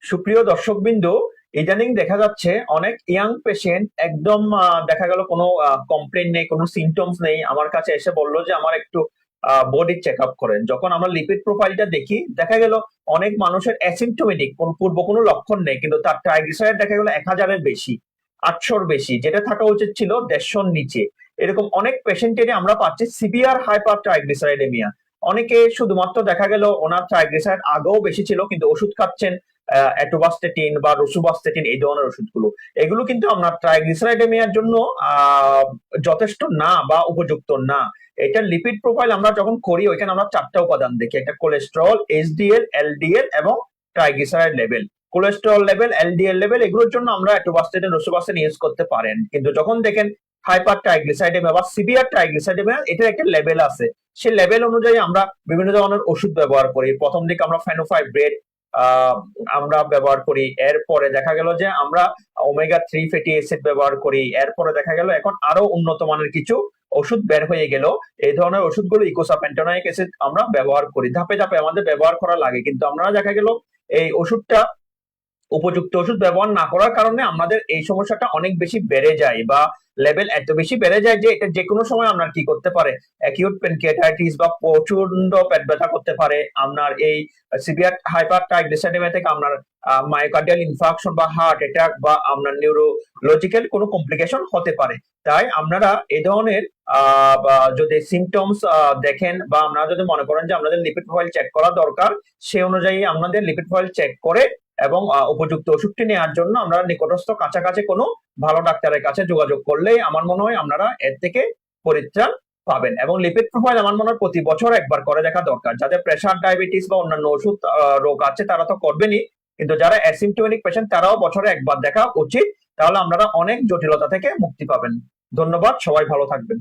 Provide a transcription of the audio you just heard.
সুপ্রিয় দর্শকবৃন্দ, ইদানিং দেখা যাচ্ছে অনেক ইয়াং পেশেন্ট একদম দেখা গেল কোনো কমপ্লেন নেই, কোনো সিমটমস নেই, আমার কাছে এসে বললো যে আমার একটু বডি চেক আপ করেন। যখন আমরা লিপিড প্রোফাইলটা দেখি, দেখা গেল অনেক মানুষের অ্যাসিম্পটোমেটিক, পূর্ব কোনো লক্ষণ নেই, কিন্তু তার ট্রাইগ্লিসারাইড দেখা গেল 1000-এর বেশি, 800-র বেশি, যেটা থাকা উচিত ছিল 150-র নিচে। এরকম অনেক পেশেন্টেরই আমরা পাচ্ছি সিভিয়ার হাইপার ট্রাইগ্লিসারাইডেমিয়া। অনেকে শুধুমাত্র দেখা গেল ওনার ট্রাইগ্লিসারাইড আগেও বেশি ছিল, কিন্তু ওষুধ খাচ্ছেন অ্যাটোবাস্টেটিন বা রসুবাস্টেটিন, এই ধরনের ওষুধগুলো। এগুলো কিন্তু আপনার ট্রাইগ্লিসারাইডেমিয়ার জন্য যথেষ্ট না বা উপযুক্ত না। এটা লিপিড প্রোফাইল আমরা যখন করি, ওইখানে আমরা 4টা উপাদান দেখি, একটা কোলেস্টেরল, এইচডিএল, এলডিএল এবং triglyceride level. Cholesterol level, LDL level, এগুলোর জন্য আমরা অ্যাটোবাস্টেটিন, রসুবাস্টেটিন ইউজ করতে পারেন। কিন্তু যখন দেখেন হাইপার ট্রাইগ্লিসারাইডেমিয়া বা সিভিয়ার ট্রাইগ্লিসারাইডেমিয়া, এটার একটা লেভেল আছে। সেই লেভেল অনুযায়ী আমরা বিভিন্ন ধরনের ওষুধ ব্যবহার করি। প্রথম দিকে আমরা ফেনোফাইব্রেট আমরা ব্যবহার করি, এরপরে দেখা গেল যে আমরা ওমেগা 3 ফ্যাটি অ্যাসিড ব্যবহার করি, এরপরে দেখা গেল এখন আরো উন্নত মানের কিছু ওষুধ বের হয়ে গেল। এই ধরনের ওষুধগুলো ইকোসাপেন্টেনোয়িক অ্যাসিড আমরা ব্যবহার করি, ধাপে ধাপে আমাদের ব্যবহার করা লাগে। কিন্তু আমরা দেখা গেল এই ওষুধটা উপযুক্ত ওষুধ ব্যবহার না করার কারণে আমাদের এই সমস্যাটা অনেক বেশি বেড়ে যায়, বা লেভেল এত বেশি বেড়ে যায় যে এটা যে কোনো সময় আপনার কি করতে পারে, অ্যাকিউট প্যানক্রিয়াটাইটিস বা প্রচন্ড পেট ব্যথা করতে পারে। আপনার এই সিভিয়ার হাইপার ট্রাইগ্লিসারাইডেমিয়া থেকে আপনার মায়োকার্ডিয়াল ইনফার্কশন বা হার্ট অ্যাটাক বা আপনার নিউরোলজিক্যাল কোনো কমপ্লিকেশন হতে পারে। তাই আপনারা এই ধরনের যদি সিমটমস দেখেন, বা আপনারা যদি মনে করেন যে আপনাদের লিপিড প্রোফাইল চেক করা দরকার, সে অনুযায়ী আপনাদের লিপিড প্রোফাইল চেক করে এবং উপযুক্ত ওষুধটি নেওয়ার জন্য আমরা নিকটস্থ কাছাকাছি কোনো ভালো ডাক্তারের কাছে যোগাযোগ করলেই আমার মনে হয় আপনারা এর থেকে পরিত্রাণ পাবেন। এবং লিপিড প্রোফাইল আমার মনে হয় প্রতি বছর একবার করে দেখা দরকার। যাদের প্রেশার, ডায়াবেটিস বা অন্যান্য ওষুধ রোগ আছে তারা তো করবেনই, কিন্তু যারা অ্যাসিম্পটোমেটিক পেশেন্ট তারাও বছরে একবার দেখা উচিত। তাহলে আপনারা অনেক জটিলতা থেকে মুক্তি পাবেন। ধন্যবাদ, সবাই ভালো থাকবেন।